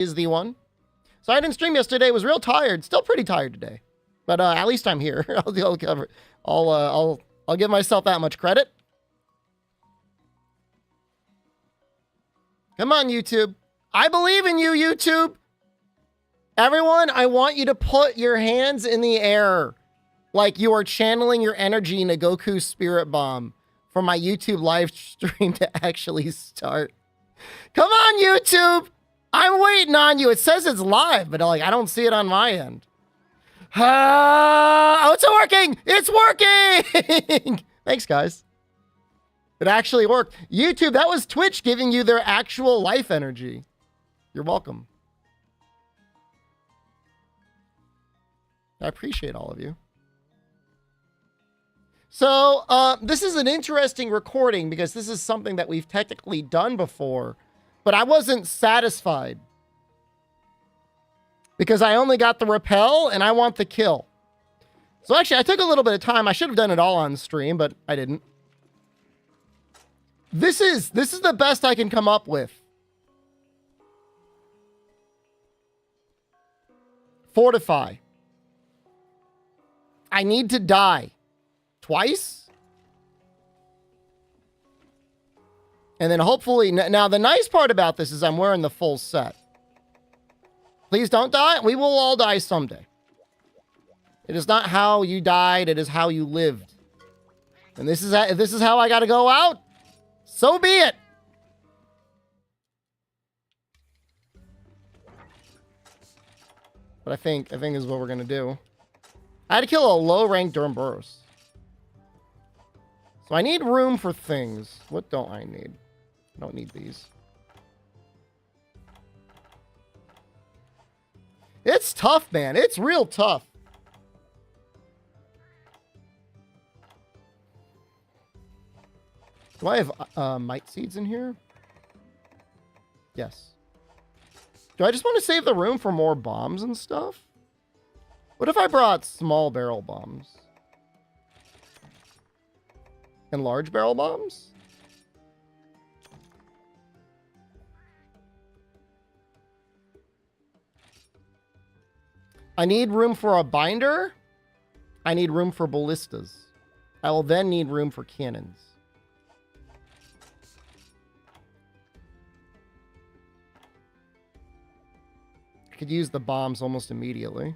is the one. So I didn't stream yesterday. Was real tired. Still pretty tired today. But at least I'm here. I'll cover it. I'll give myself that much credit. Come on, YouTube. I believe in you, YouTube. Everyone, I want you to put your hands in the air like you are channeling your energy into Goku's spirit bomb for my YouTube live stream to actually start. Come on, YouTube. I'm waiting on you. It says it's live, but like I don't see it on my end. Oh, it's working. It's working. Thanks, guys. It actually worked. YouTube, that was Twitch giving you their actual life energy. You're welcome. I appreciate all of you. So, this is an interesting recording because this is something that we've technically done before, but I wasn't satisfied because I only got the repel and I want the kill. So actually, I took a little bit of time. I should have done it all on stream, but I didn't. This is the best I can come up with. Fortify. I need to die twice. And then hopefully, now the nice part about this is I'm wearing the full set. Please don't die. We will all die someday. It is not how you died. It is how you lived. And this is how I got to go out. So be it. But I think is what we're going to do. I had to kill a low-ranked Durmburos. So I need room for things. What don't I need? I don't need these. It's tough, man. It's real tough. Do I have mite seeds in here? Yes. Do I just want to save the room for more bombs and stuff? What if I brought small barrel bombs? And large barrel bombs? I need room for a binder. I need room for ballistas. I will then need room for cannons. I could use the bombs almost immediately.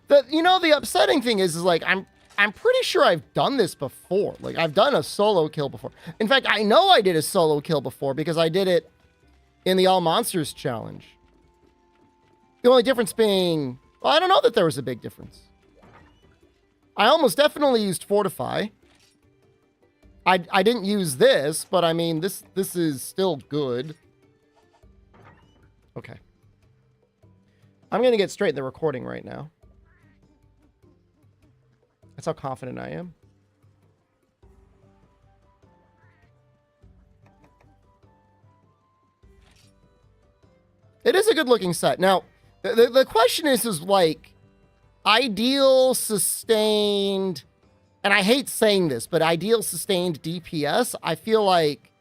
The upsetting thing is like I'm pretty sure I've done this before. Like I've done a solo kill before. In fact, I know I did a solo kill before because I did it in the All Monsters challenge. The only difference being, well, I don't know that there was a big difference. I almost definitely used Fortify. I didn't use this, but I mean this is still good. Okay. I'm gonna get straight in the recording right now. That's how confident I am. It is a good looking set. Now, the question is like ideal sustained, and I hate saying this, but ideal sustained DPS. I feel like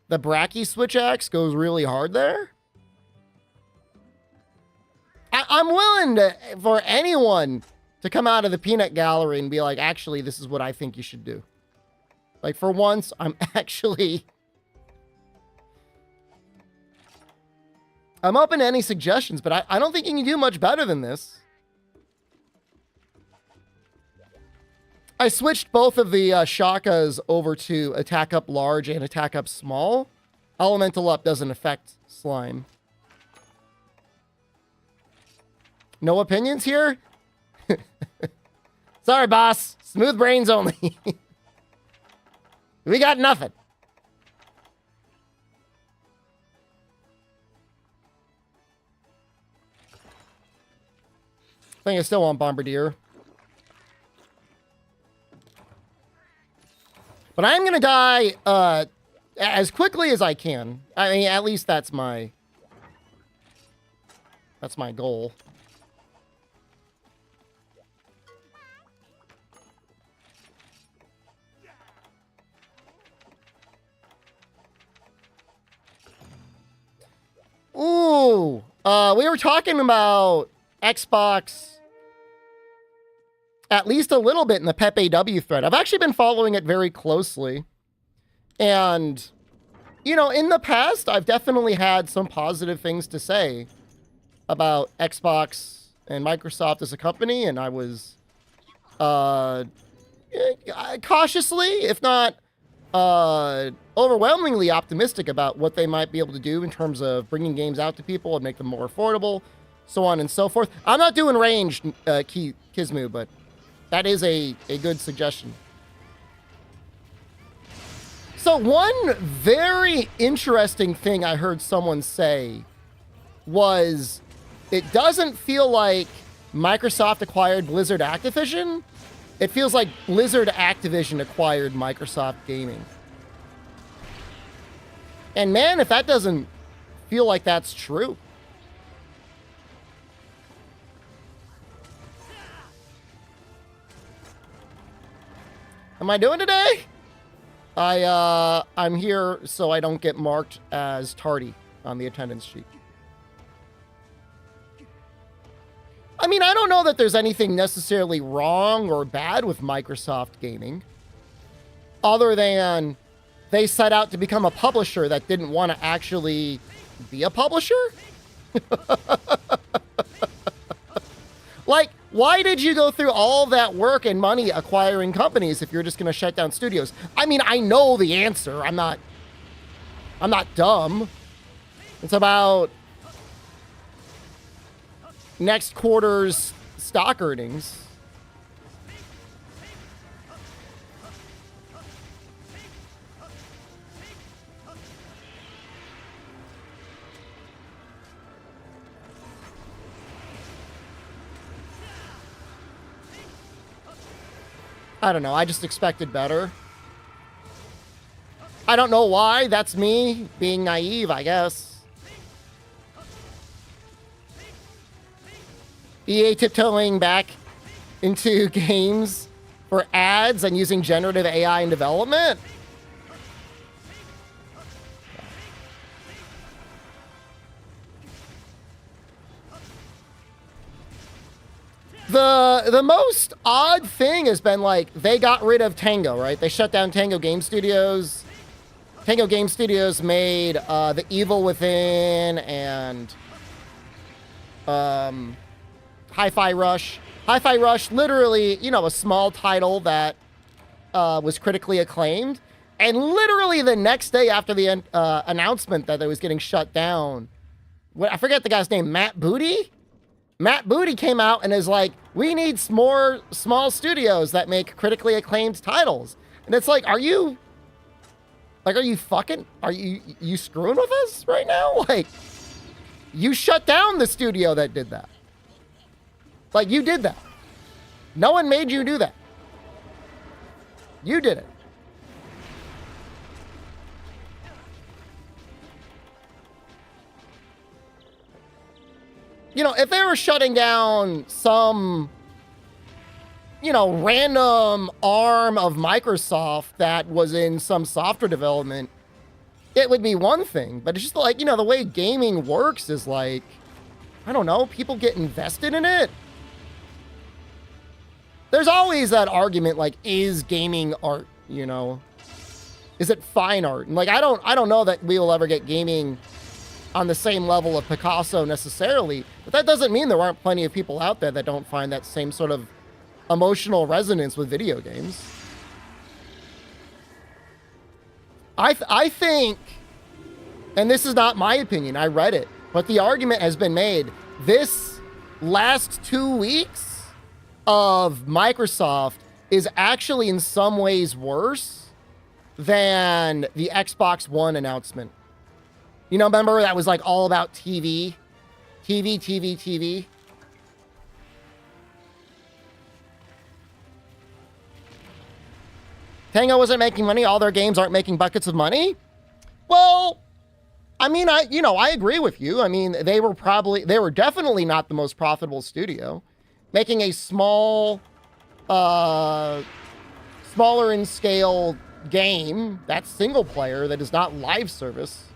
the Bracky Switch Axe goes really hard there. I'm willing for anyone to come out of the peanut gallery and be like, actually, this is what I think you should do. Like, for once, I'm open to any suggestions, but I don't think you can do much better than this. I switched both of the Shakas over to attack up large and attack up small. Elemental up doesn't affect slime. No opinions here? Sorry, boss. Smooth brains only. We got nothing. I think I still want Bombardier. But I'm going to die as quickly as I can. I mean, at least that's my goal. We were talking about Xbox at least a little bit in the PepAW thread. I've actually been following it very closely. And, you know, in the past, I've definitely had some positive things to say about Xbox and Microsoft as a company. And I was cautiously, if not overwhelmingly optimistic about what they might be able to do in terms of bringing games out to people and make them more affordable, so on and so forth. I'm not doing ranged Kizmu, but that is a good suggestion. So one very interesting thing I heard someone say was it doesn't feel like Microsoft acquired Blizzard Activision. It feels like Blizzard Activision acquired Microsoft Gaming. And man, if that doesn't feel like that's true. Am I doing today? I'm here so I don't get marked as tardy on the attendance sheet. I mean, I don't know that there's anything necessarily wrong or bad with Microsoft Gaming, other than they set out to become a publisher that didn't want to actually be a publisher. Like, why did you go through all that work and money acquiring companies if you're just going to shut down studios? I mean, I know the answer. I'm not dumb. It's about next quarter's stock earnings. I don't know. I just expected better. I don't know why. That's me being naive, I guess. EA tiptoeing back into games for ads and using generative AI in development. The most odd thing has been, like, they got rid of Tango, right? They shut down Tango Game Studios. Tango Game Studios made The Evil Within and Hi-Fi Rush. Hi-Fi Rush, literally, you know, a small title that was critically acclaimed. And literally the next day after the announcement that it was getting shut down, I forget the guy's name, Matt Booty? Matt Booty came out and is like, we need more small studios that make critically acclaimed titles. And it's like, are you screwing with us right now? Like, you shut down the studio that did that. Like, you did that. No one made you do that. You did it. You know, if they were shutting down some, you know, random arm of Microsoft that was in some software development, it would be one thing. But it's just like, you know, the way gaming works is like, I don't know, people get invested in it. There's always that argument, like, is gaming art, you know? Is it fine art? And like, I don't know that we will ever get gaming on the same level of Picasso necessarily, but that doesn't mean there aren't plenty of people out there that don't find that same sort of emotional resonance with video games. I think, and this is not my opinion, I read it, but the argument has been made, this last 2 weeks of Microsoft is actually in some ways worse than the Xbox One announcement. You know, remember that was like all about TV? TV. Tango wasn't making money. All their games aren't making buckets of money. Well, I mean, I agree with you. I mean, they were definitely not the most profitable studio. Making a smaller in scale game that's single player that is not live service.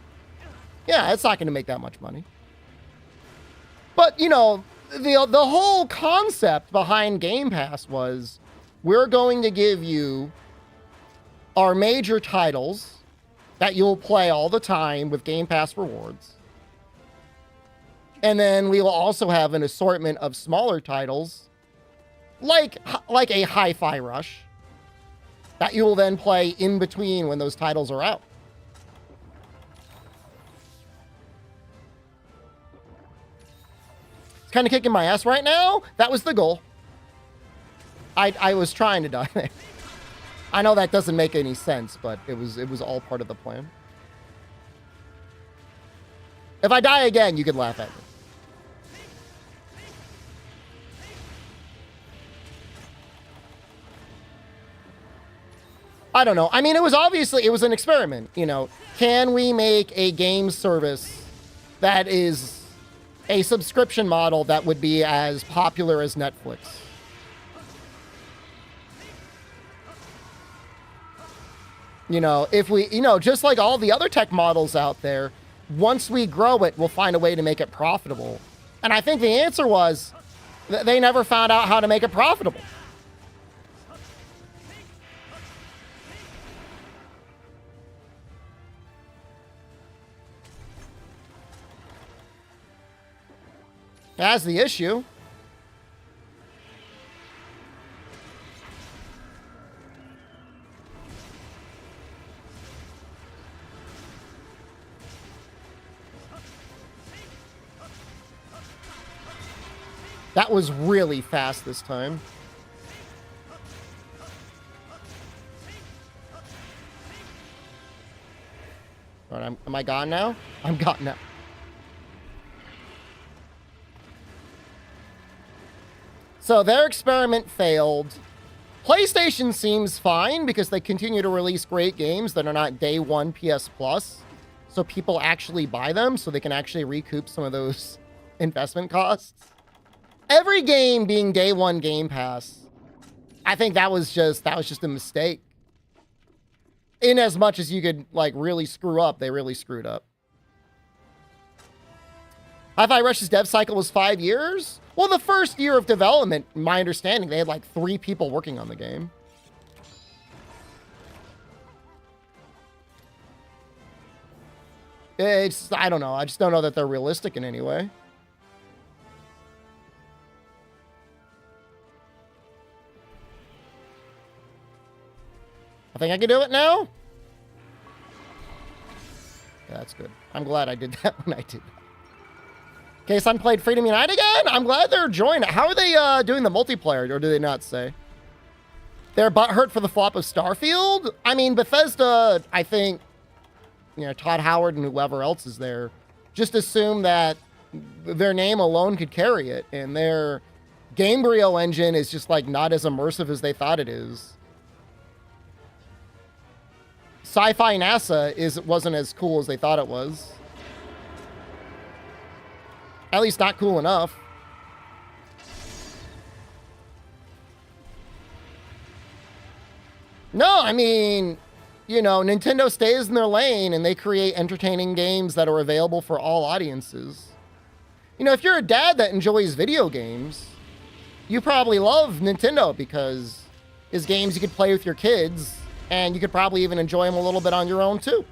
Yeah, it's not going to make that much money. But, you know, the whole concept behind Game Pass was we're going to give you our major titles that you'll play all the time with Game Pass rewards. And then we will also have an assortment of smaller titles like a Hi-Fi Rush that you will then play in between when those titles are out. It's kind of kicking my ass right now. That was the goal. I was trying to die there. I know that doesn't make any sense, but it was all part of the plan. If I die again, you could laugh at me. I don't know. I mean, it was an experiment, you know. Can we make a game service that is a subscription model that would be as popular as Netflix? You know, if we, you know, just like all the other tech models out there, once we grow it, we'll find a way to make it profitable. And I think the answer was they never found out how to make it profitable. That's the issue. That was really fast this time. All right, am I gone now? I'm gone now. So their experiment failed. PlayStation seems fine because they continue to release great games that are not day one PS Plus. So people actually buy them so they can actually recoup some of those investment costs. Every game being day one Game Pass, I think that was just a mistake. In as much as you could like really screw up, they really screwed up. Hi-Fi Rush's dev cycle was 5 years. Well, the first year of development, my understanding, they had like 3 people working on the game. I don't know. I just don't know that they're realistic in any way. I think I can do it now. Yeah, that's good. I'm glad I did that when I did that. Okay, son played Freedom Unite again? I'm glad they're joining. How are they doing the multiplayer, or do they not say? They're butthurt for the flop of Starfield? I mean, Bethesda, I think, you know, Todd Howard and whoever else is there, just assume that their name alone could carry it, and their Gamebryo engine is just, like, not as immersive as they thought it is. Sci-Fi NASA wasn't as cool as they thought it was. At least not cool enough. No, I mean, you know, Nintendo stays in their lane and they create entertaining games that are available for all audiences. You know, if you're a dad that enjoys video games, you probably love Nintendo because it's games you could play with your kids and you could probably even enjoy them a little bit on your own too.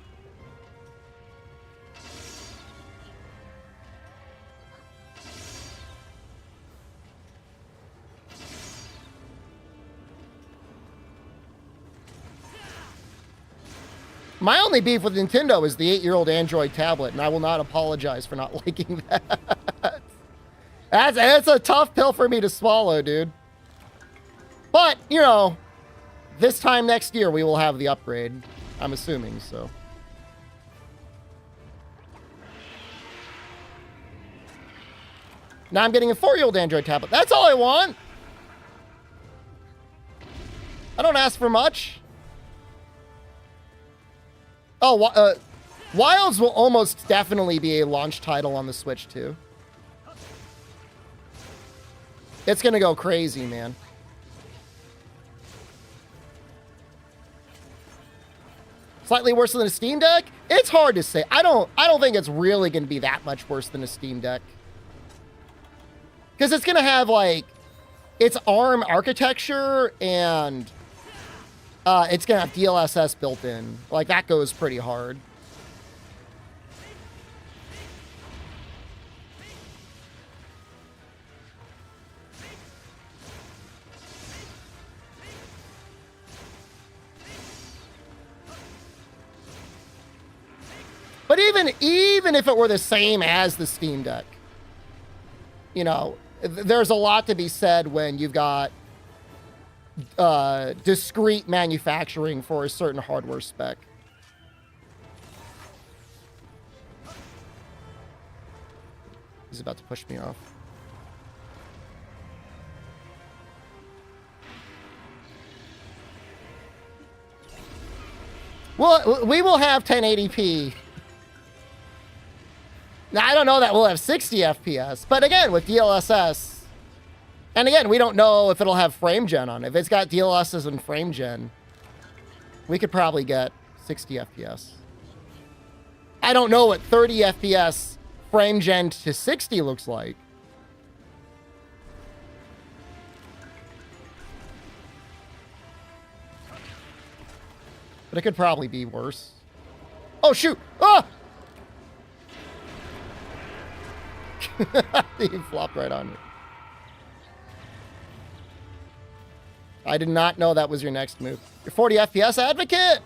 My only beef with Nintendo is the 8-year-old Android tablet, and I will not apologize for not liking that. That's a tough pill for me to swallow, dude. But, you know, this time next year we will have the upgrade. I'm assuming, so. Now I'm getting a 4-year-old Android tablet. That's all I want. I don't ask for much. Oh, Wilds will almost definitely be a launch title on the Switch, too. It's gonna go crazy, man. Slightly worse than a Steam Deck? It's hard to say. I don't think it's really gonna be that much worse than a Steam Deck. Because it's going to have, like, its ARM architecture, and it's going to have DLSS built in. Like, that goes pretty hard. But even if it were the same as the Steam Deck, you know, there's a lot to be said when you've got discrete manufacturing for a certain hardware spec. He's about to push me off. Well, we will have 1080p. Now, I don't know that we'll have 60 FPS, but again, with DLSS, and again, we don't know if it'll have frame gen on it. If it's got DLSS and frame gen, we could probably get 60 FPS. I don't know what 30 FPS frame gen to 60 looks like. But it could probably be worse. Oh, shoot! Ah! He flopped right on me. I did not know that was your next move. You're 40 FPS advocate?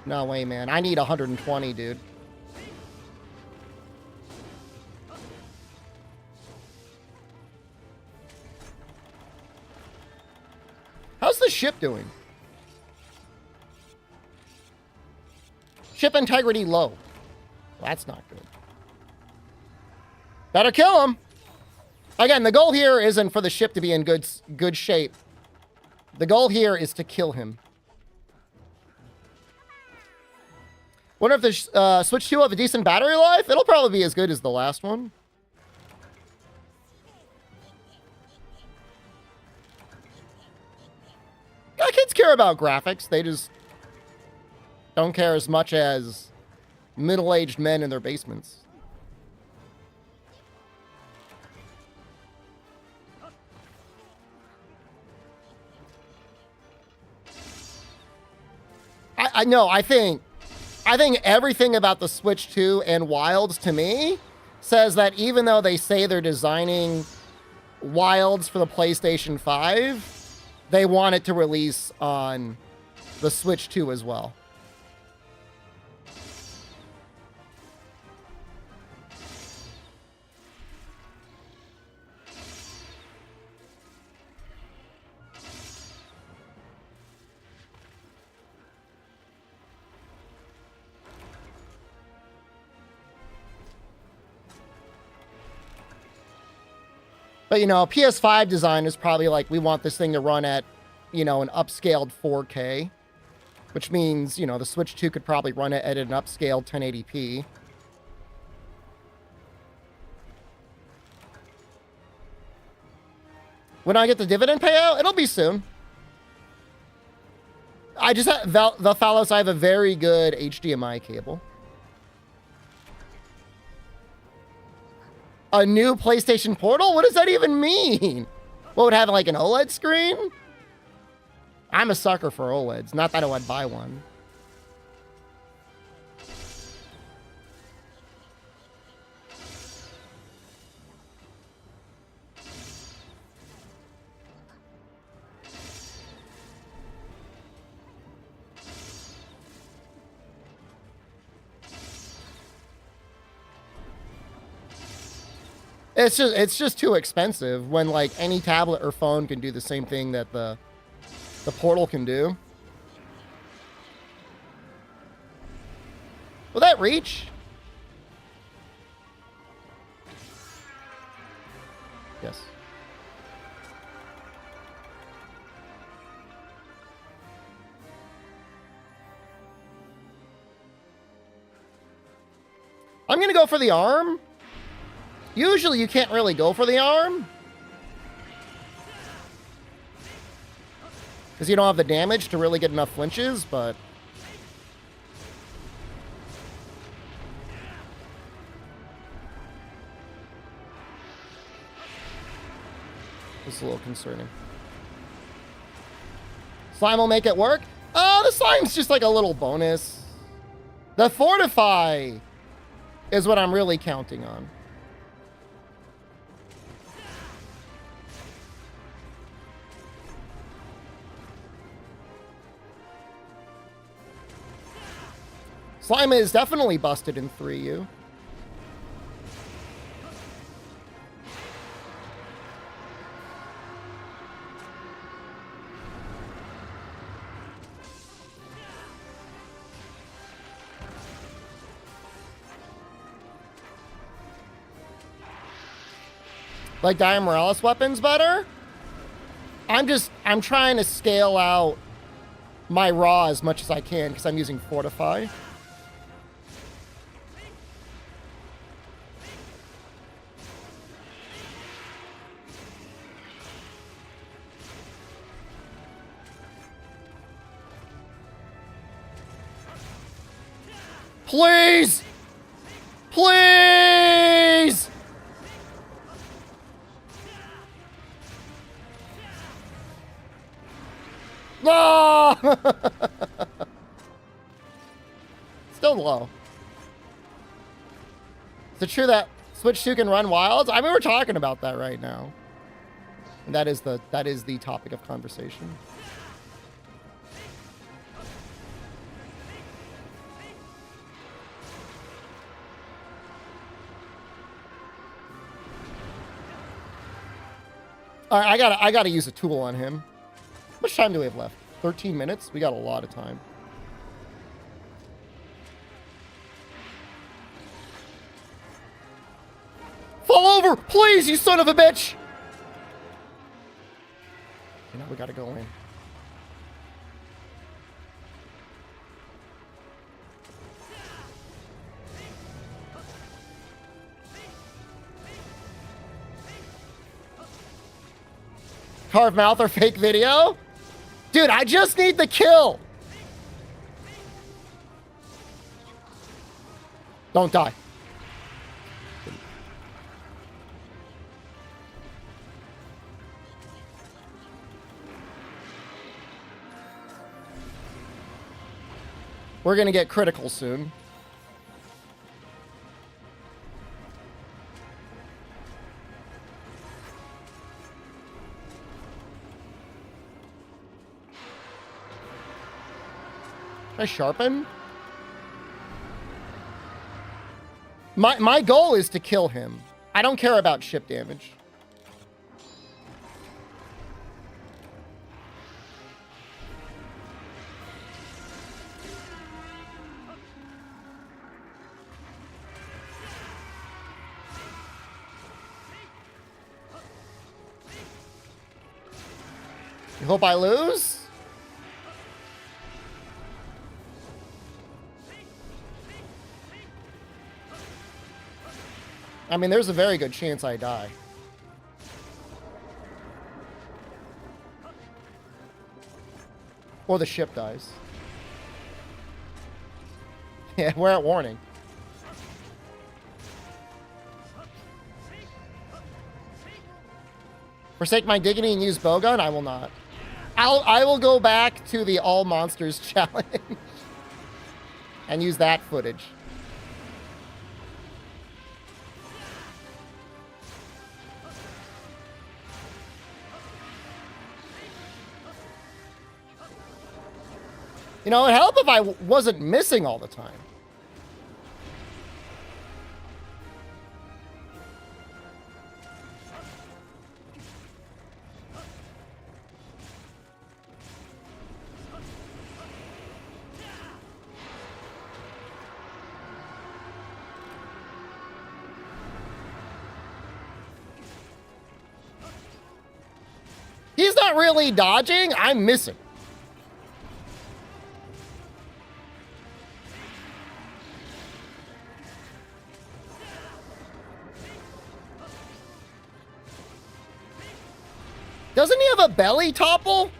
No way, man. I need 120, dude. How's the ship doing? Ship integrity low. Well, that's not good. Better kill him. Again, the goal here isn't for the ship to be in good shape. The goal here is to kill him. Wonder if the Switch 2 will have a decent battery life? It'll probably be as good as the last one. Yeah, kids care about graphics. They just don't care as much as middle-aged men in their basements. I know, I think everything about the Switch 2 and Wilds, to me, says that even though they say they're designing Wilds for the PlayStation 5, they want it to release on the Switch 2 as well. But, you know, PS5 design is probably like, we want this thing to run at, you know, an upscaled 4K. Which means, you know, the Switch 2 could probably run it at an upscaled 1080p. When I get the dividend payout, it'll be soon. I just have, the fellows, I have a very good HDMI cable. A new PlayStation Portal? What does that even mean? What, would have like an OLED screen? I'm a sucker for OLEDs. Not that I would buy one. It's just too expensive when like any tablet or phone can do the same thing that the Portal can do. Will that reach? Yes. I'm gonna go for the arm. Usually you can't really go for the arm, because you don't have the damage to really get enough flinches, but... This is a little concerning. Slime will make it work. The slime's just like a little bonus. The fortify is what I'm really counting on. Slime is definitely busted in 3U. Like Dire Morales weapons better? I'm trying to scale out my raw as much as I can because I'm using Fortify. Please! Please! No! Still low. Is it true that Switch 2 can run wilds? I mean, we're talking about that right now. And that is the topic of conversation. All right, I gotta use a tool on him. How much time do we have left? 13 minutes? We got a lot of time. Fall over! Please, you son of a bitch! You know, we gotta go in. Carve mouth or fake video? Dude, I just need the kill. Don't die. We're gonna get critical soon. Can I sharpen? My goal is to kill him. I don't care about ship damage. You hope I lose? I mean, there's a very good chance I die. Or the ship dies. Yeah, we're at warning. Forsake my dignity and use bowgun? I will not. I will go back to the all monsters challenge and use that footage. You know, it'd help if I wasn't missing all the time. He's not really dodging. I'm missing. Doesn't he have a belly topple?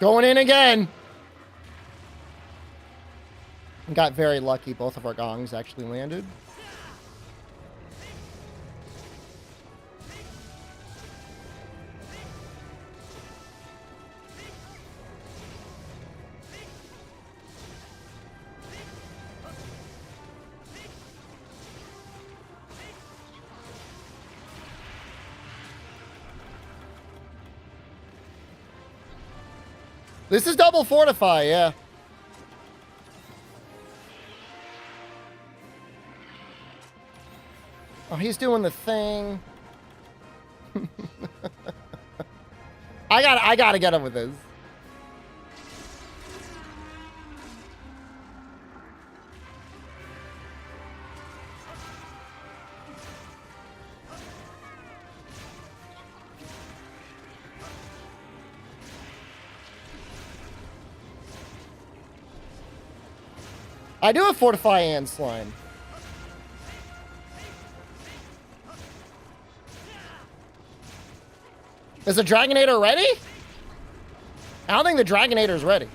Going in again. Got very lucky. Both of our gongs actually landed. This is double fortify, yeah. Oh, he's doing the thing. I gotta get him with this. I do have fortify and slime. Is the Dragonator ready? I don't think the Dragonator's ready.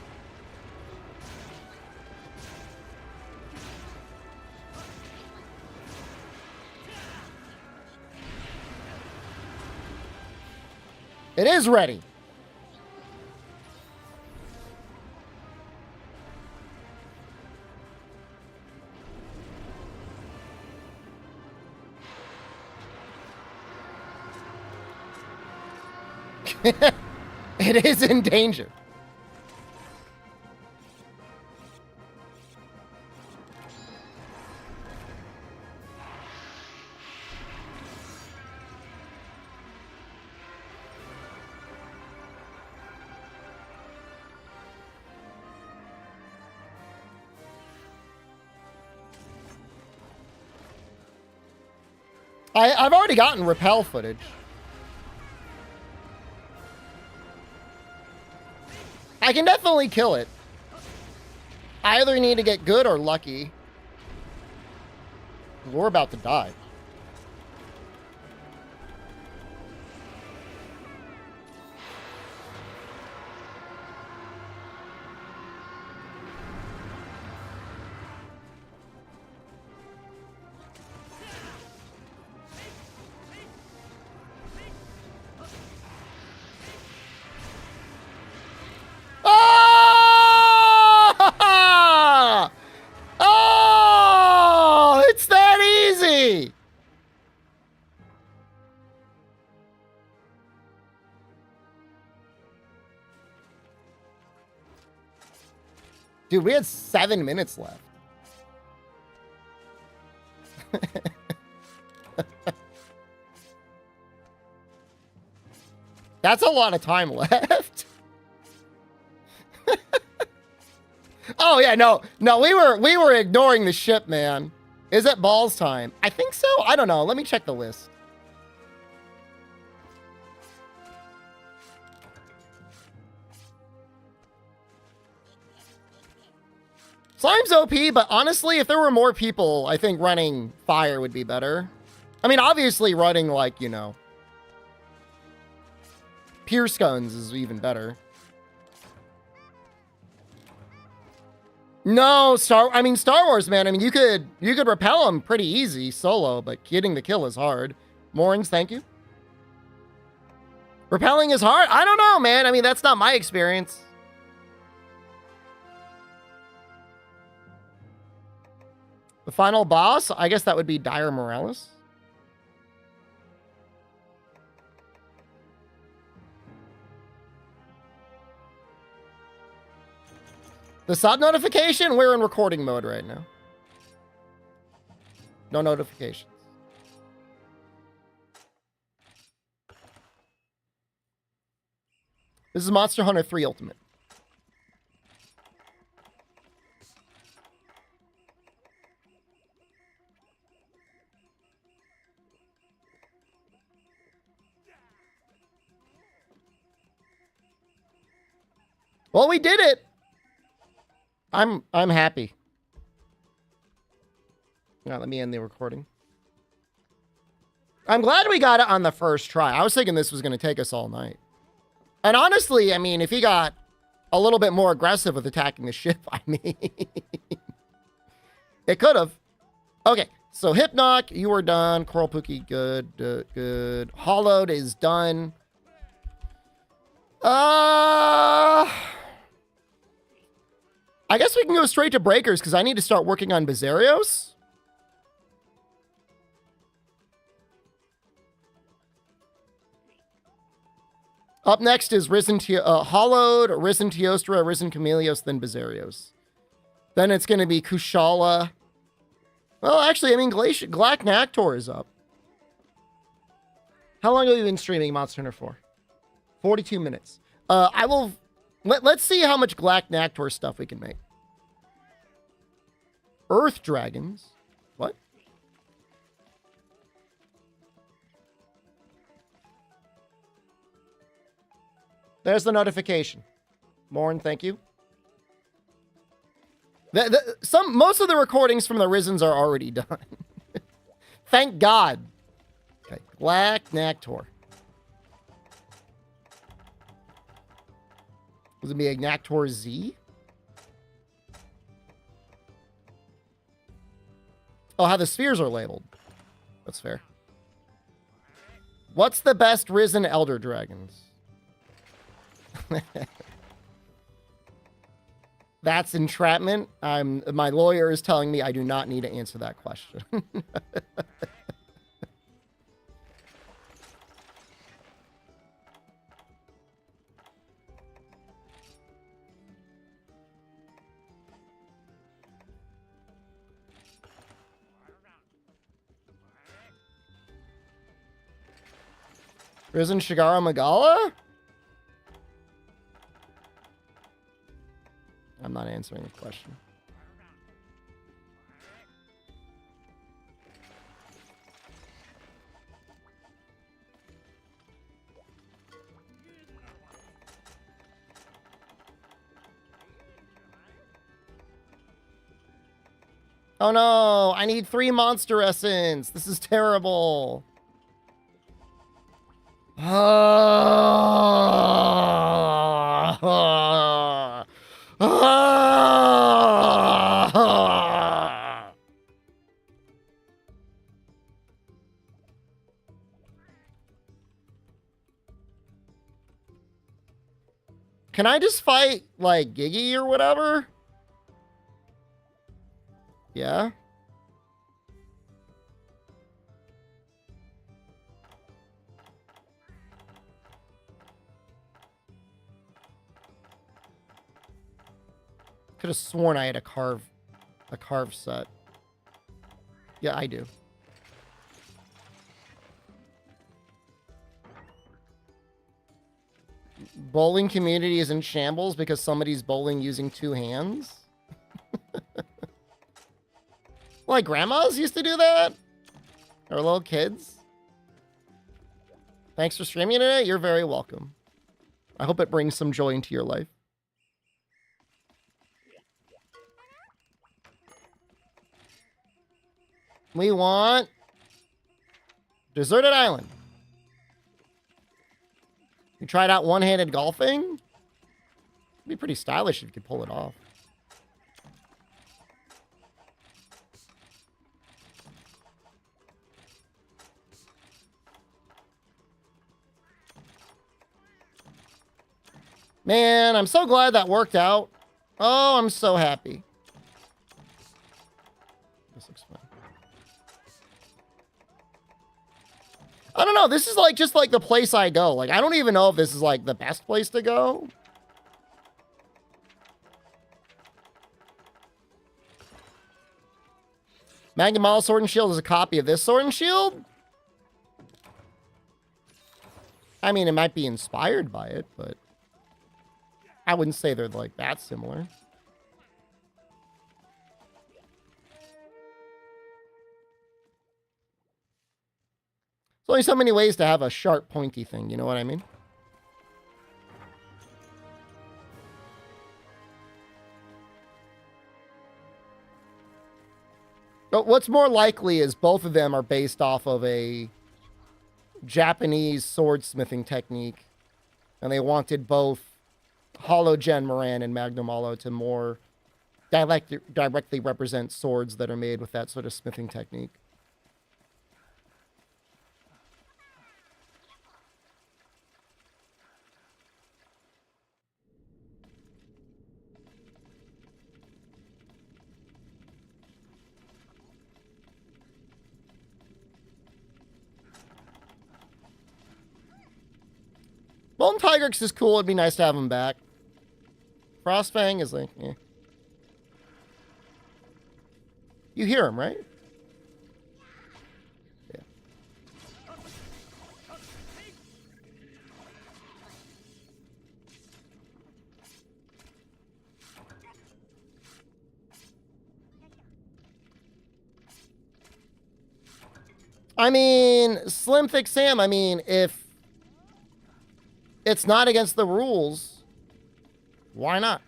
It is ready. It is in danger. I've already gotten repel footage. I can definitely kill it. I either need to get good or lucky. We're about to die. Dude, we had 7 minutes left. That's a lot of time left. Oh yeah, no, we were ignoring the ship, man. Is it balls time? I think so. I don't know. Let me check the list. Slime's OP, but honestly, if there were more people, I think running fire would be better. I mean, obviously running, like, you know, Pierce guns is even better. No, Star Wars, man. I mean, you could repel them pretty easy solo, but getting the kill is hard. Morns, thank you. Repelling is hard? I don't know, man. I mean, that's not my experience. The final boss, I guess that would be Dire Morales. The sub notification? We're in recording mode right now. No notifications. This is Monster Hunter 3 Ultimate. Well, we did it. I'm happy. Now let me end the recording. I'm glad we got it on the first try. I was thinking this was going to take us all night. And honestly, I mean, if he got a little bit more aggressive with attacking the ship, I mean. It could have. Okay, so Hypnoc, you are done. Coral Pookie, good, good. Hollowed is done. I guess we can go straight to Breakers because I need to start working on Bizarrios. Up next is Hollowed, Risen Teostra, Risen Chameleos, then Bizarrios. Then it's going to be Kushala. Well, actually, I mean, Galacnactor is up. How long have you been streaming Monster Hunter for? 42 minutes. Let's see how much Galacnactor stuff we can make. Earth Dragons. What? There's the notification. Morn, thank you. Most of the recordings from the Risens are already done. Thank God. Okay, Galacnactor. Was it be a Nactor Z? Oh, how the spheres are labeled. That's fair. What's the best Risen Elder Dragons? That's entrapment. My lawyer is telling me I do not need to answer that question. Risen Shigara Magala? I'm not answering the question. Oh no, I need 3 monster essence. This is terrible. Can I just fight, like, Giggy or whatever? Yeah? Could have sworn I had a carve set. Yeah, I do. Bowling community is in shambles because somebody's bowling using 2 hands? Like grandmas used to do that? Or little kids? Thanks for streaming today. You're very welcome. I hope it brings some joy into your life. We want Deserted Island. You tried out one-handed golfing? It'd be pretty stylish if you could pull it off. Man, I'm so glad that worked out. Oh, I'm so happy. This looks fun. I don't know. This is like just like the place I go. Like, I don't even know if this is like the best place to go. Magnum Model Sword and Shield is a copy of this Sword and Shield? I mean, it might be inspired by it, but I wouldn't say they're like that similar. There's only so many ways to have a sharp, pointy thing, you know what I mean? But what's more likely is both of them are based off of a Japanese swordsmithing technique, and they wanted both Hollow Gen Moran and Magnum Hollow to more directly represent swords that are made with that sort of smithing technique. Molten Tigrex is cool. It'd be nice to have him back. Frostfang is like, eh. You hear him, right? Yeah. I mean, Slim Thick Sam, I mean, if it's not against the rules, why not?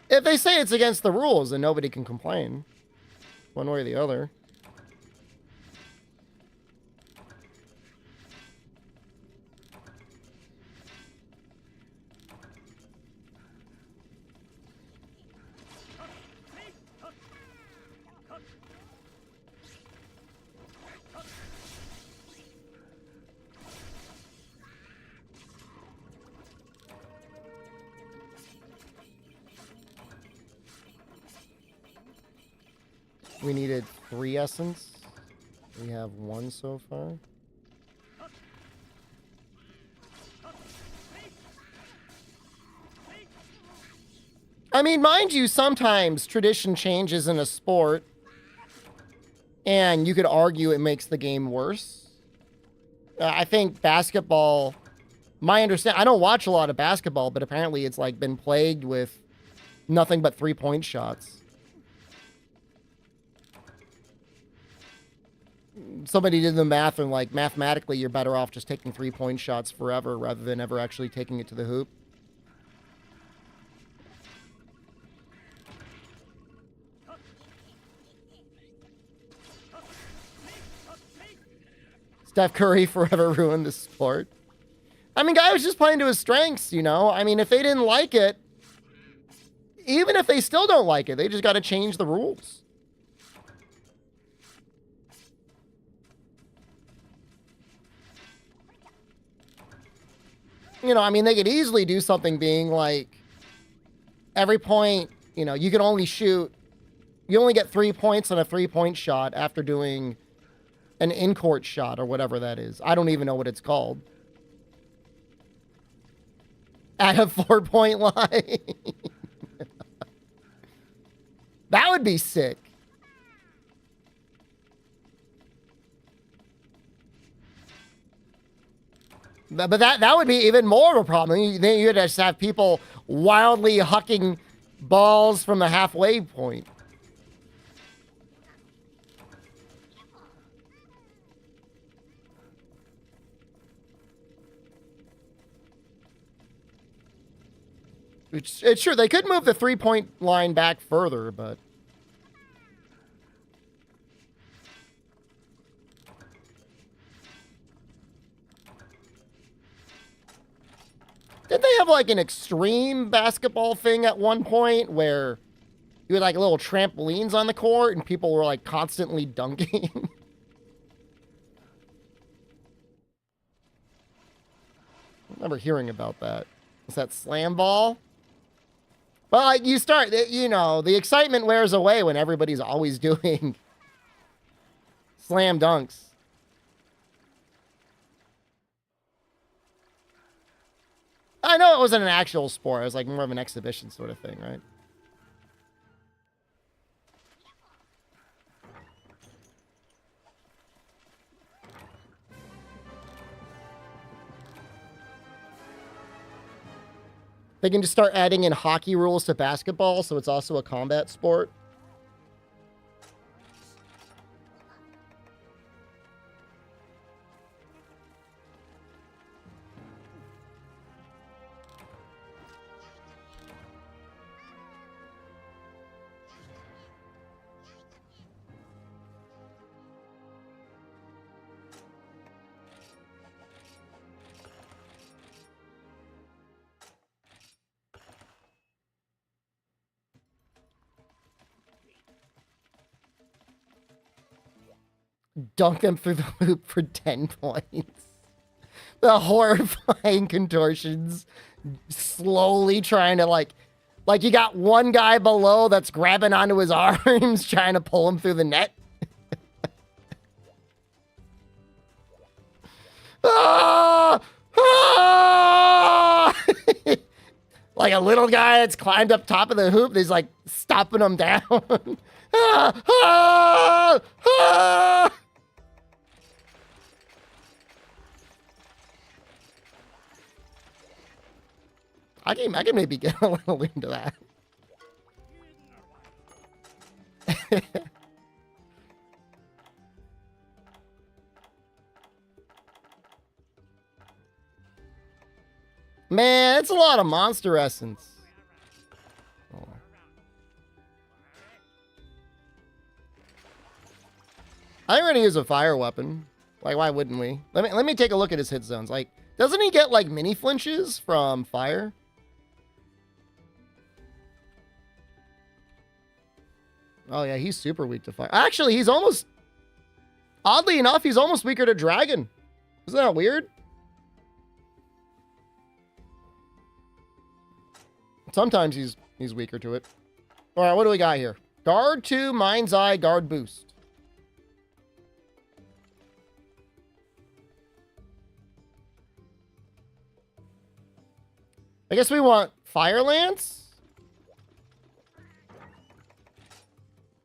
If they say it's against the rules, then nobody can complain. One way or the other. We needed 3 essence. We have 1 so far. I mean, mind you, sometimes tradition changes in a sport, and you could argue it makes the game worse. I think basketball, my understanding, I don't watch a lot of basketball, but apparently it's like been plagued with nothing but 3-point shots. Somebody did the math and like mathematically you're better off just taking 3-point shots forever rather than ever actually taking it to the hoop. Steph Curry forever ruined the sport. I mean, guy was just playing to his strengths, you know? I mean, if they didn't like it, even if they still don't like it, they just got to change the rules. You know, I mean, they could easily do something being like, every point, you know, you can only shoot, you only get 3 points on a 3-point shot after doing an in-court shot or whatever that is. I don't even know what it's called. At a 4-point line. That would be sick. But that would be even more of a problem. Then you'd just have people wildly hucking balls from the halfway point. It's sure they could move the 3-point line back further, but did they have like an extreme basketball thing at one point where you had like little trampolines on the court and people were like constantly dunking? I remember hearing about that. Is that slam ball? Well, like you start, you know, the excitement wears away when everybody's always doing slam dunks. I know it wasn't an actual sport. It was like more of an exhibition sort of thing, right? They can just start adding in hockey rules to basketball, so it's also a combat sport. Dunk them through the hoop for 10 points. The horrifying contortions. Slowly trying to like you got one guy below that's grabbing onto his arms trying to pull him through the net. Ah! Ah! Like a little guy that's climbed up top of the hoop, he's like stopping him down. Ah! Ah! Ah! I can maybe get a little into that. Man, it's a lot of monster essence. Oh. I think we're gonna use a fire weapon. Like, why wouldn't we? Let me take a look at his hit zones. Like, doesn't he get like mini flinches from fire? Oh yeah, he's super weak to fire. Actually, he's almost, oddly enough, he's almost weaker to dragon. Isn't that weird? Sometimes he's weaker to it. All right, what do we got here? Guard 2, Mind's Eye, Guard Boost. I guess we want Fire Lance?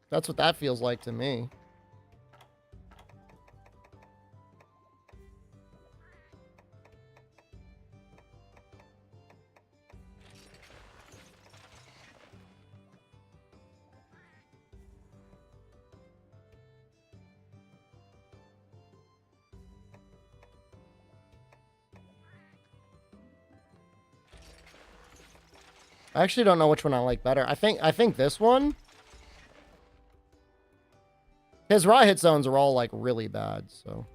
That's what that feels like to me. I actually don't know which one I like better. I think this one. His raw hit zones are all like really bad, so.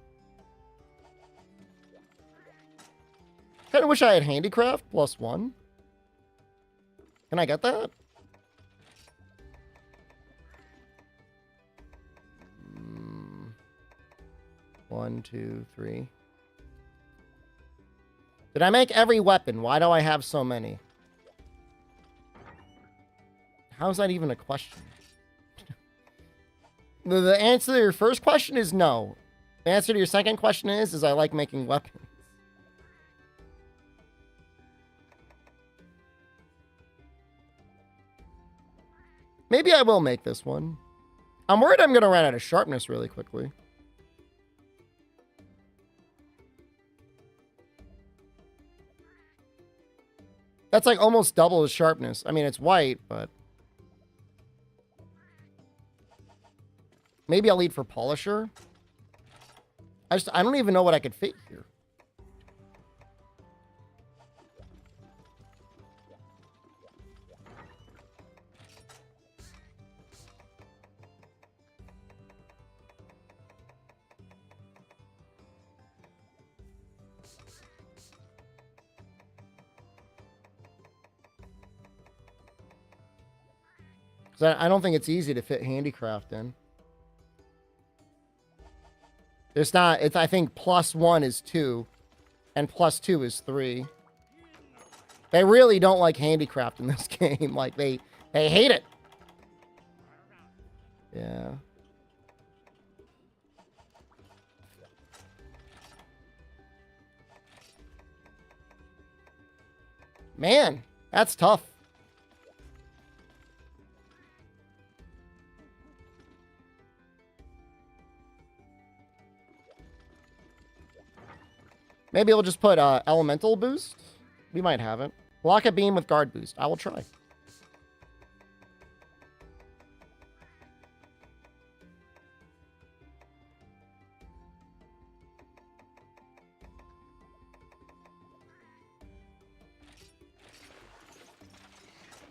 Kinda wish I had handicraft +1. Can I get that? One, two, three. Did I make every weapon? Why do I have so many? How's that even a question? The answer to your first question is no. The answer to your second question is I like making weapons. Maybe I will make this one. I'm worried I'm going to run out of sharpness really quickly. That's like almost double his sharpness. I mean, it's white, but... Maybe I'll eat for Polisher. I don't even know what I could fit here. I don't think it's easy to fit handicraft in. It's not, I think +1 is 2, and +2 is 3. They really don't like handicraft in this game. Like, they hate it. Yeah. Man, that's tough. Maybe we'll just put elemental boost. We might have it. Block a beam with guard boost. I will try.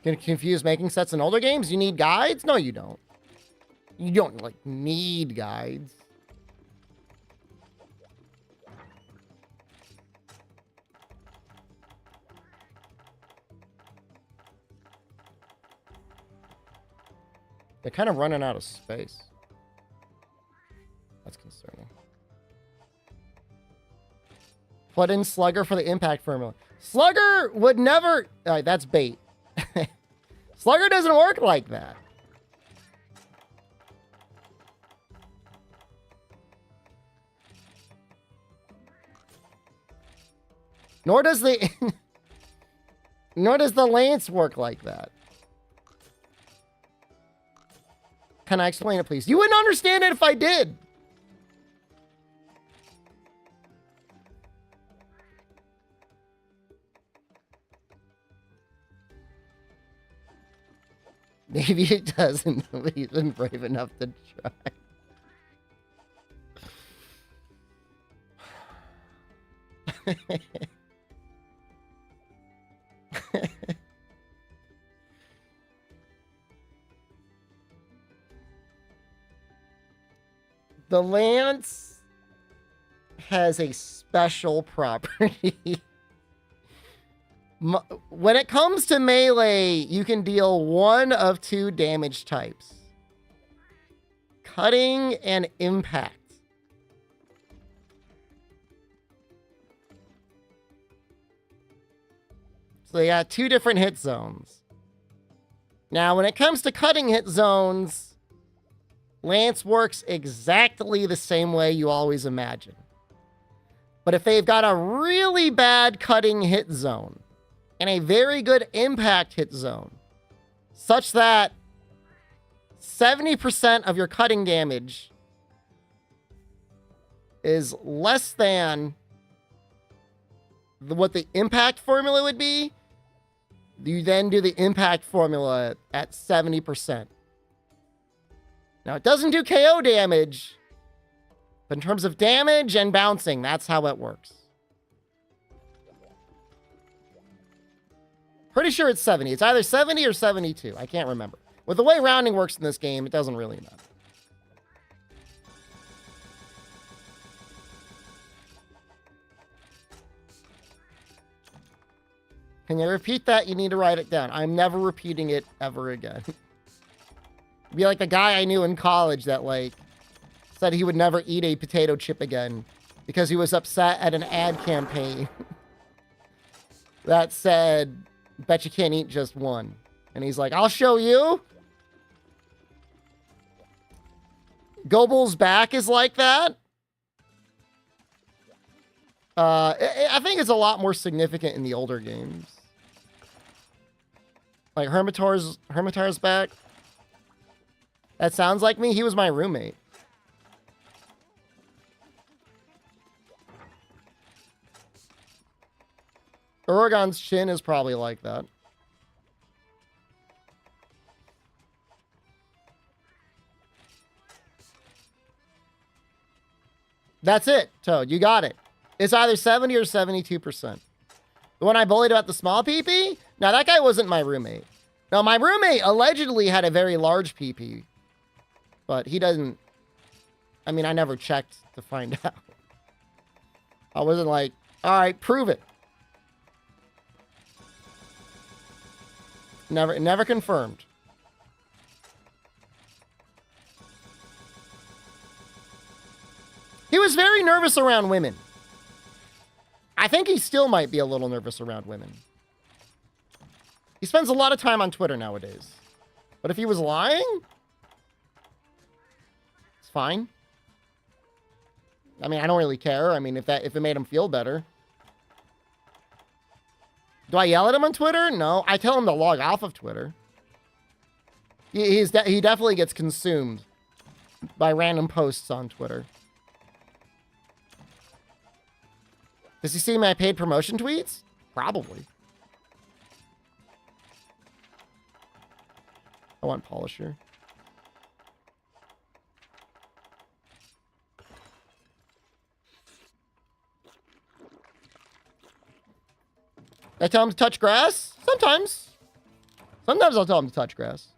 Get confused making sets in older games? You need guides? No, you don't. You don't, like, need guides. They're kind of running out of space. That's concerning. Put in Slugger for the impact formula. Slugger would never... All right, that's bait. Slugger doesn't work like that. Nor does the... Nor does the lance work like that. Can I explain it, please? You wouldn't understand it if I did. Maybe it doesn't. Nobody's been brave enough to try. The lance has a special property. When it comes to melee, you can deal one of two damage types. Cutting and impact. So they got two different hit zones. Now, when it comes to cutting hit zones, Lance works exactly the same way you always imagine. But if they've got a really bad cutting hit zone and a very good impact hit zone, such that 70% of your cutting damage is less than what the impact formula would be, you then do the impact formula at 70%. Now, it doesn't do KO damage, but in terms of damage and bouncing, that's how it works. Pretty sure it's 70. It's either 70 or 72. I can't remember. With the way rounding works in this game, it doesn't really matter. Can you repeat that? You need to write it down. I'm never repeating it ever again. Be like the guy I knew in college that, like, said he would never eat a potato chip again because he was upset at an ad campaign that said, bet you can't eat just one. And he's like, I'll show you. Goebel's back is like that. I think it's a lot more significant in the older games. Like Hermitar's back. That sounds like me. He was my roommate. Oregon's chin is probably like that. That's it, Toad. You got it. It's either 70 or 72%. The one I bullied about the small PP? Now, that guy wasn't my roommate. No, my roommate allegedly had a very large PP. But he doesn't... I mean, I never checked to find out. I wasn't like, all right, prove it. Never confirmed. He was very nervous around women. I think he still might be a little nervous around women. He spends a lot of time on Twitter nowadays. But if he was lying, it's fine. I mean, I don't really care. I mean, if it made him feel better. Do I yell at him on Twitter? No. I tell him to log off of Twitter. He definitely gets consumed by random posts on Twitter. Does he see my paid promotion tweets? Probably. I want Polisher. I tell him to touch grass? Sometimes. Sometimes I'll tell him to touch grass.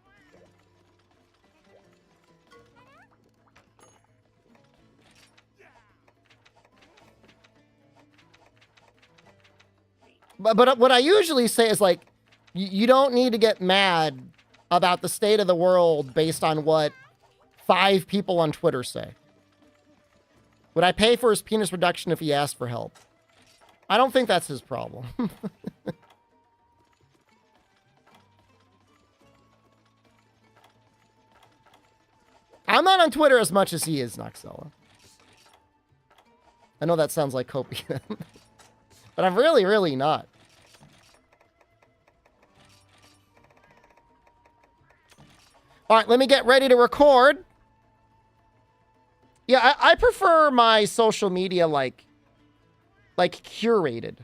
But what I usually say is, like, you don't need to get mad about the state of the world based on what 5 people on Twitter say. Would I pay for his penis reduction if he asked for help? I don't think that's his problem. I'm not on Twitter as much as he is, Noxella. I know that sounds like copium, but I'm really, really not. All right, let me get ready to record. Yeah, I prefer my social media like curated.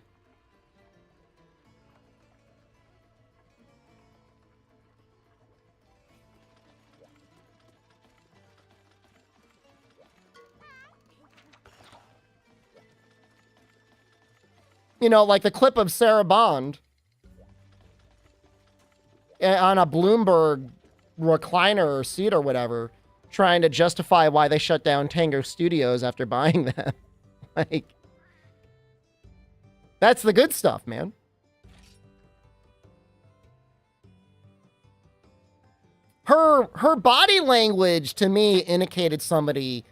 You know, like the clip of Sarah Bond on a Bloomberg recliner or seat or whatever, trying to justify why they shut down Tango Studios after buying them. Like, that's the good stuff, man. Her body language to me indicated somebody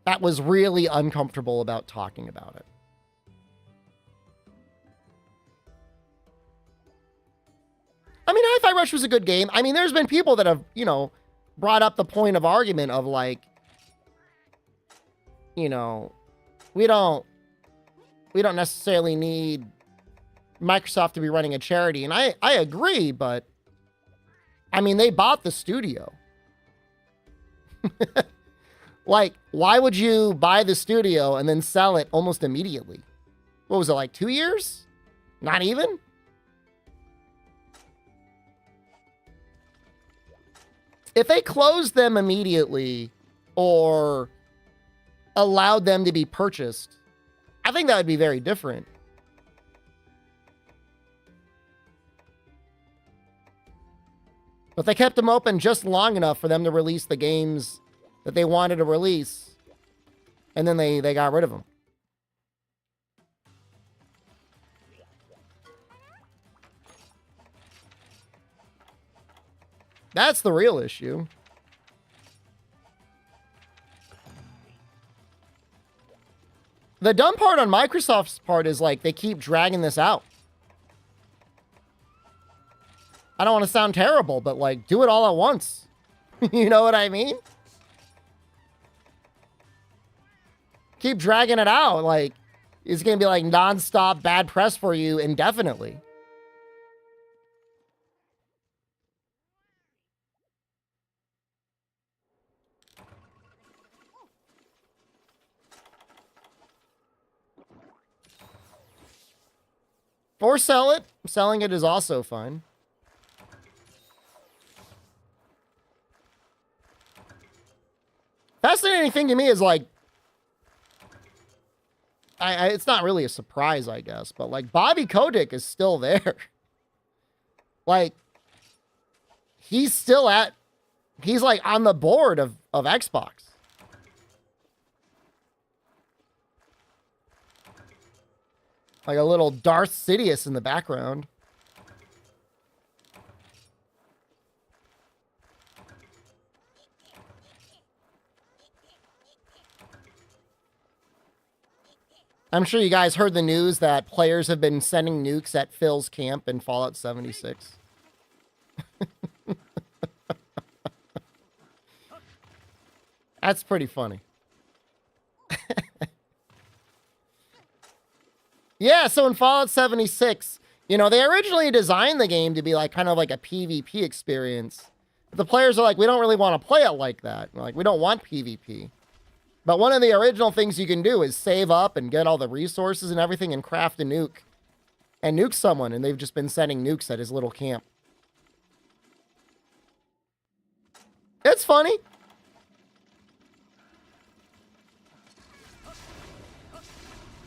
that was really uncomfortable about talking about it. I mean, Hi-Fi Rush was a good game. I mean, there's been people that have, you know, brought up the point of argument of like, you know, we don't necessarily need Microsoft to be running a charity. And I agree, but I mean, they bought the studio. Like, why would you buy the studio and then sell it almost immediately? What was it, like 2 years? Not even? If they closed them immediately or allowed them to be purchased, I think that would be very different. But they kept them open just long enough for them to release the games that they wanted to release, and then they got rid of them. That's the real issue. The dumb part on Microsoft's part is like they keep dragging this out. I don't want to sound terrible, but like do it all at once. You know what I mean? Keep dragging it out. Like it's going to be like nonstop bad press for you indefinitely. Or sell it. Selling it is also fine. Fascinating thing to me is like, it's not really a surprise, I guess, but like Bobby Kotick is still there. Like, he's like on the board of Xbox. Like a little Darth Sidious in the background. I'm sure you guys heard the news that players have been sending nukes at Phil's camp in Fallout 76. That's pretty funny. Yeah, so in Fallout 76, you know, they originally designed the game to be like kind of like a PvP experience. But the players are like, we don't really want to play it like that. Like, we don't want PvP. But one of the original things you can do is save up and get all the resources and everything and craft a nuke. And nuke someone, and they've just been sending nukes at his little camp. It's funny.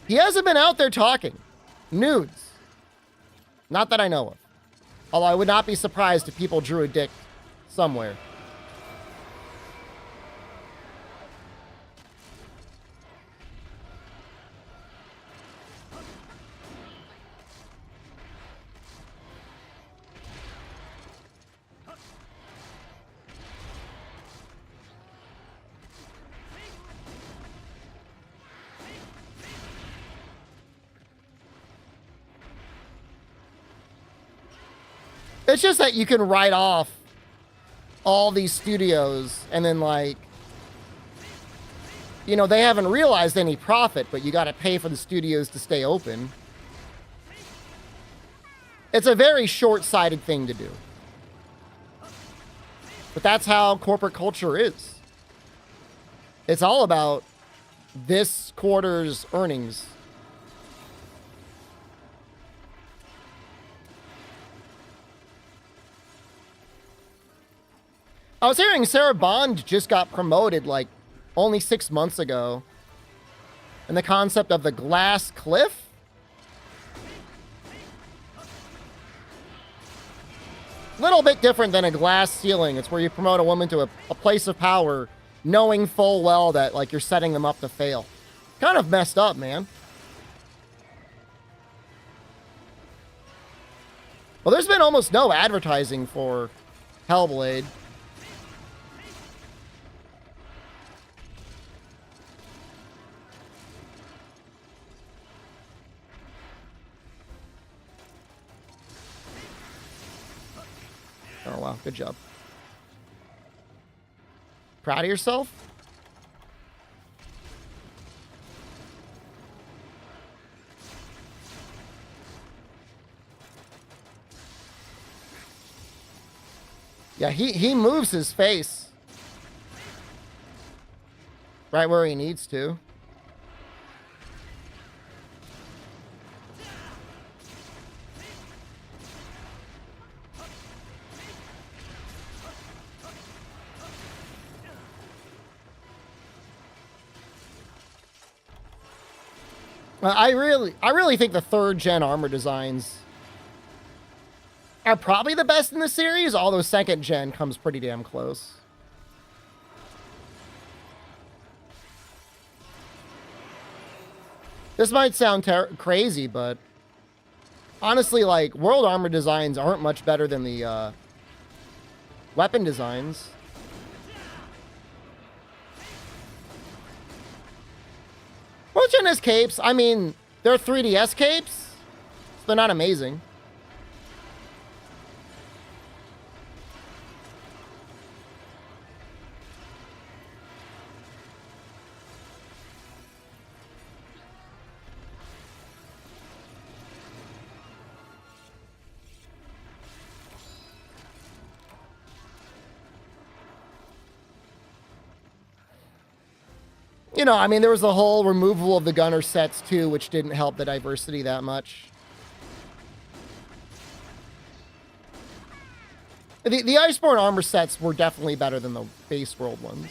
He hasn't been out there talking. Nudes. Not that I know of. Although I would not be surprised if people drew a dick somewhere. It's just that you can write off all these studios and then, like, you know, they haven't realized any profit, but you got to pay for the studios to stay open. It's a very short-sighted thing to do. But that's how corporate culture is. It's all about this quarter's earnings. I was hearing Sarah Bond just got promoted like only 6 months ago. And the concept of the glass cliff? Little bit different than a glass ceiling. It's where you promote a woman to a place of power, knowing full well that, like, you're setting them up to fail. Kind of messed up, man. Well, there's been almost no advertising for Hellblade. Oh, wow. Good job. Proud of yourself? Yeah, he moves his face right where he needs to. I really think the 3rd gen armor designs are probably the best in the series, although 2nd gen comes pretty damn close. This might sound crazy, but honestly, like, world armor designs aren't much better than the weapon designs. World Gen has capes. I mean, they're 3DS capes, so they're not amazing. You know, I mean, there was the whole removal of the gunner sets, too, which didn't help the diversity that much. The Iceborne armor sets were definitely better than the base world ones.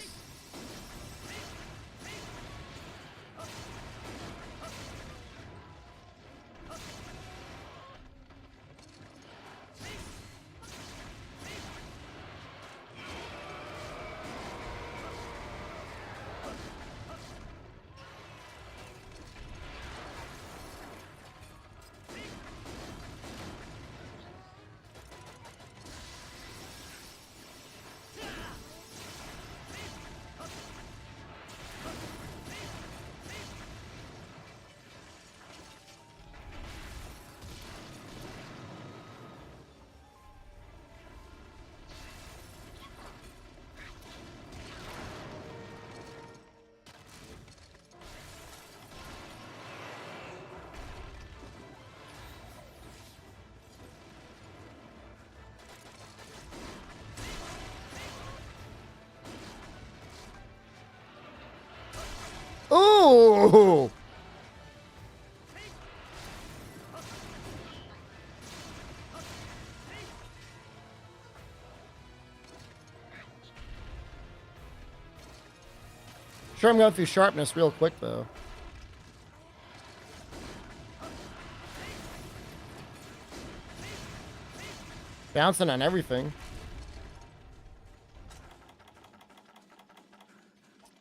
Ooh! Sure, I'm going through sharpness real quick, though. Bouncing on everything.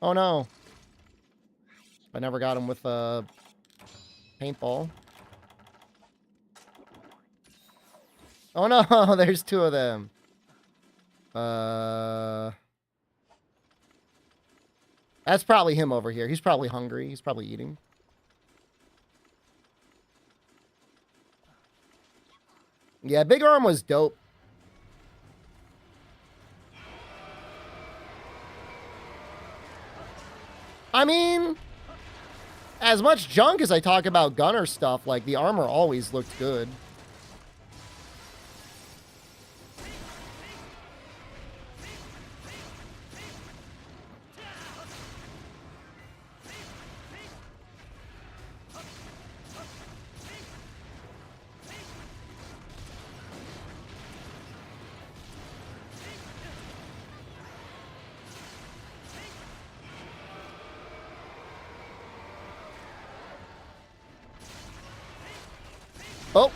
Oh, no. I never got him with a paintball. Oh, no. There's 2 of them. That's probably him over here. He's probably hungry. He's probably eating. Yeah, Big Arm was dope. I mean, as much junk as I talk about gunner stuff, like, the armor always looked good. Oh.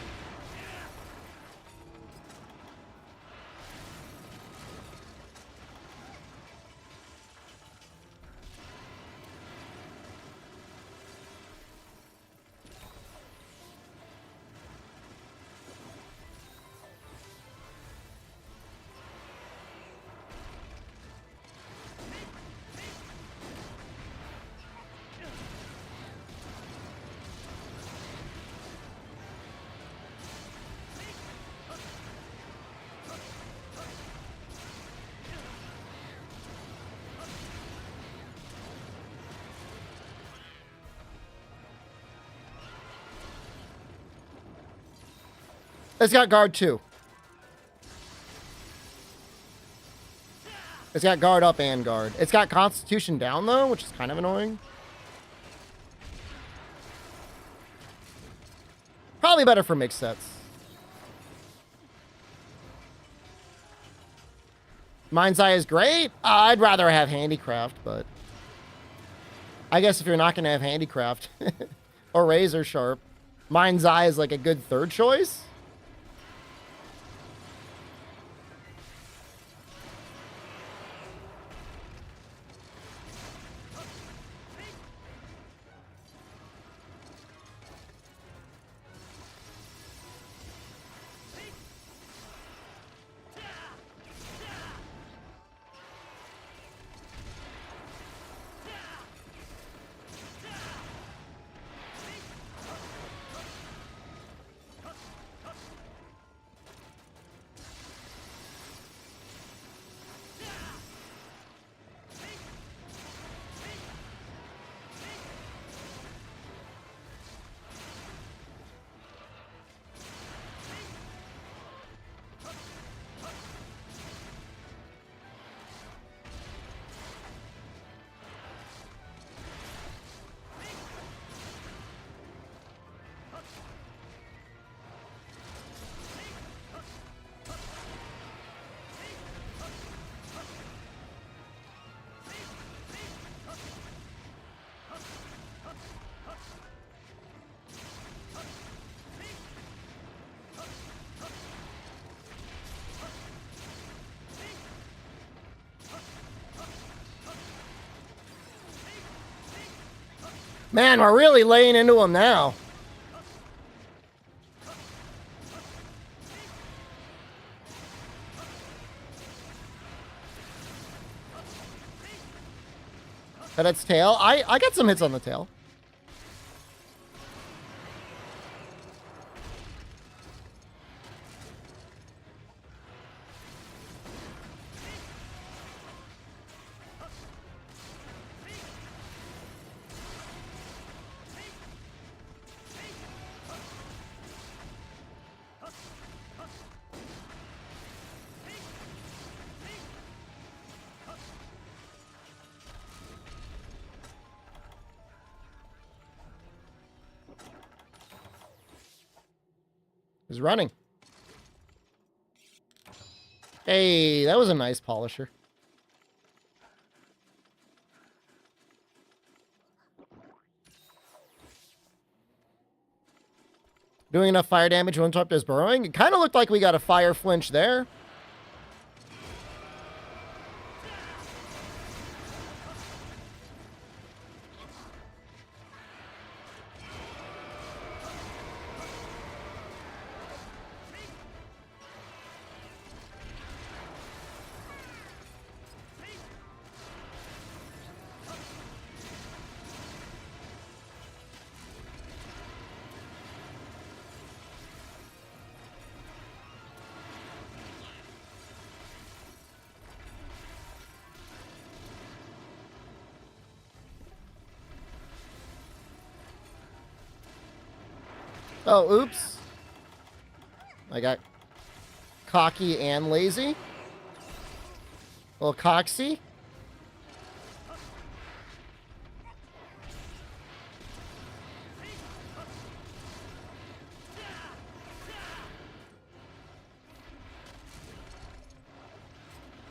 It's got guard too. It's got guard up and guard. It's got constitution down though, which is kind of annoying. Probably better for mixed sets. Mind's Eye is great. I'd rather have Handicraft, but I guess if you're not going to have Handicraft or Razor Sharp, Mind's Eye is like a good third choice. Man, we're really laying into him now. But its tail. I got some hits on the tail. He's running. Hey, that was a nice polisher. Doing enough fire damage to interrupt his burrowing. It kind of looked like we got a fire flinch there. Oh, oops. I got cocky and lazy. A little coxy.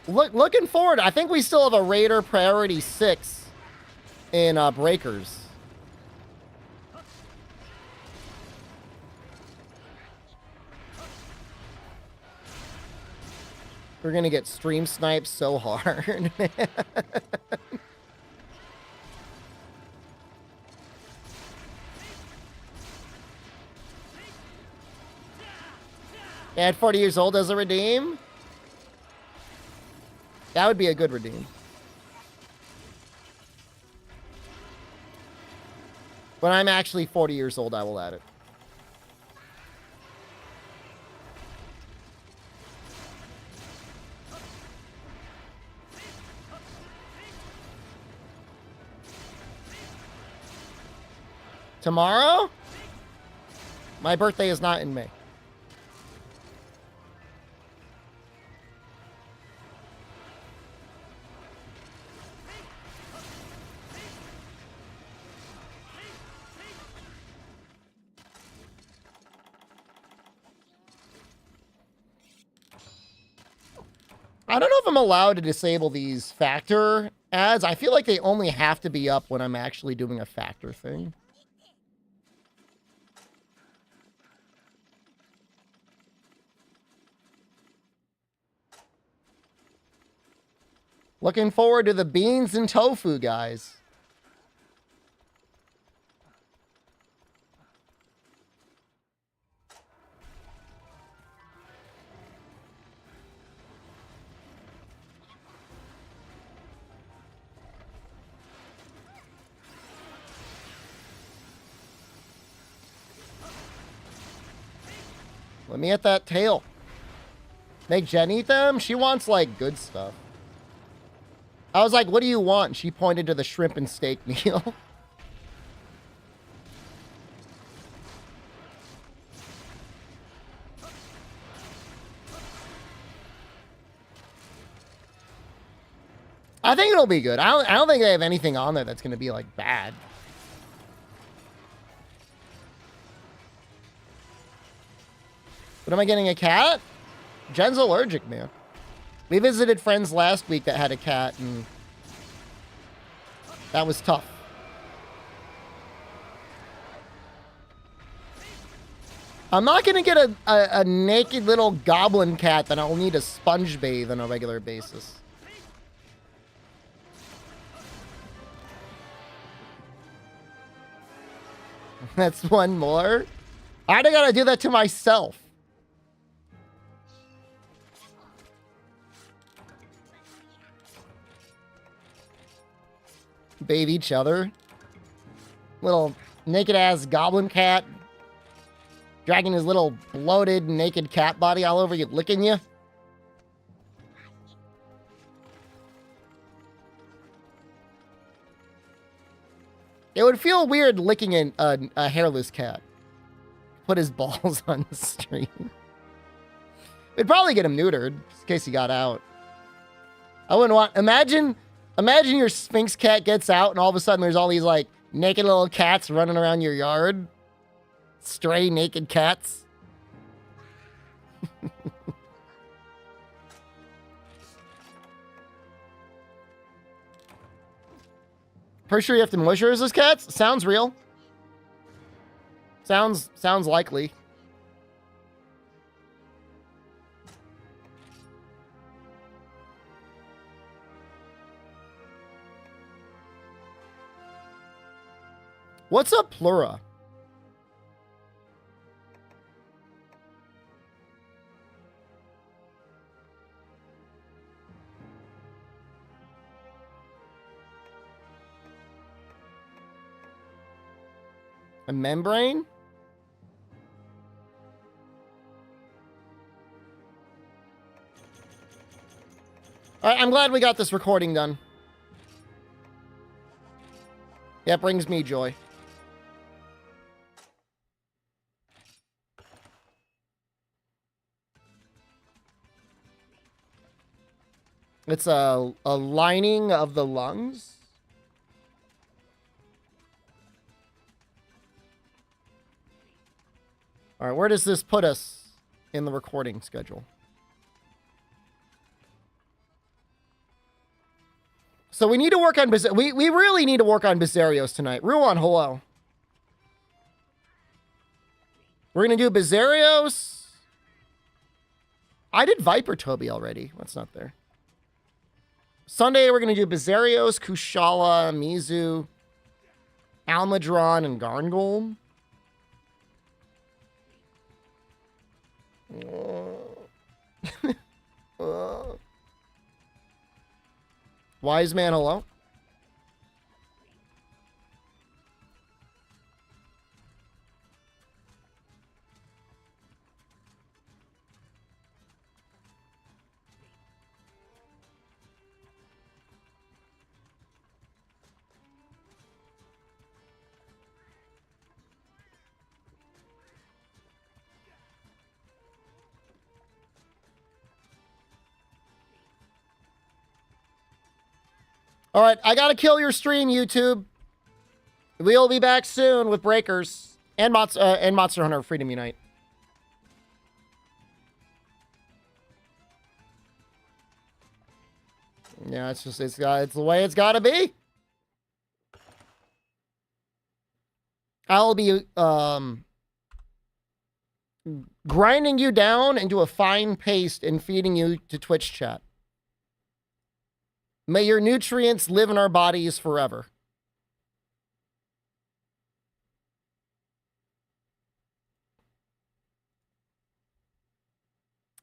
Looking forward, I think we still have a Raider Priority 6 in Breakers. We're gonna get stream sniped so hard. At 40 years old as a redeem? That would be a good redeem. When I'm actually 40 years old, I will add it. Tomorrow? My birthday is not in May. I don't know if I'm allowed to disable these factor ads. I feel like they only have to be up when I'm actually doing a factor thing. Looking forward to the beans and tofu, guys. Let me at that tail. Make Jen eat them? She wants, like, good stuff. I was like, what do you want? She pointed to the shrimp and steak meal. I think it'll be good. I don't think they have anything on there that's going to be, like, bad. But am I getting a cat? Jen's allergic, man. We visited friends last week that had a cat, and that was tough. I'm not going to get a naked little goblin cat that I'll need to sponge bathe on a regular basis. That's one more. I don't gotta do that to myself. Bathe each other. Little naked ass goblin cat dragging his little bloated naked cat body all over you, licking you. It would feel weird licking a hairless cat. Put his balls on the stream. It'd probably get him neutered, just in case he got out. I wouldn't want... Imagine your Sphinx cat gets out and all of a sudden there's all these, like, naked little cats running around your yard. Stray naked cats. Pretty sure you have to moisturize those cats? Sounds real. Sounds likely. What's a plura? A membrane? All right, I'm glad we got this recording done. That brings me joy. It's a lining of the lungs. All right, where does this put us in the recording schedule? So we need to work on we really need to work on Bizarrios tonight. Ruan, hello. We're gonna do Bizarrios. I did Viper Toby already. What's not there? Sunday we're gonna do Bizarrios, Kushala, Mizu, Almadron, and Garngolm. Wise man, hello. All right, I gotta kill your stream, YouTube. We'll be back soon with Breakers and Monster Hunter Freedom Unite. Yeah, it's the way it's gotta be. I'll be grinding you down into a fine paste and feeding you to Twitch chat. May your nutrients live in our bodies forever.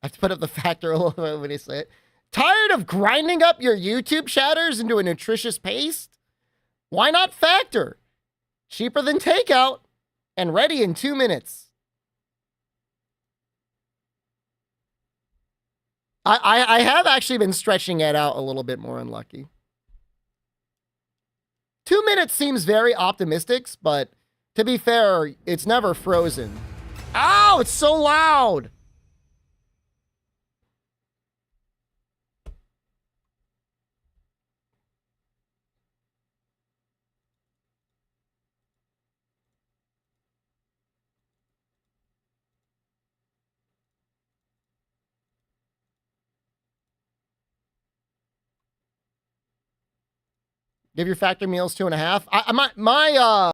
I have to put up the factor a little bit when you say it. Tired of grinding up your YouTube chatters into a nutritious paste? Why not factor? Cheaper than takeout and ready in 2 minutes. I have actually been stretching it out a little bit more unlucky. 2 minutes seems very optimistic, but to be fair, it's never frozen. Ow, it's so loud. Give your factor meals 2.5. My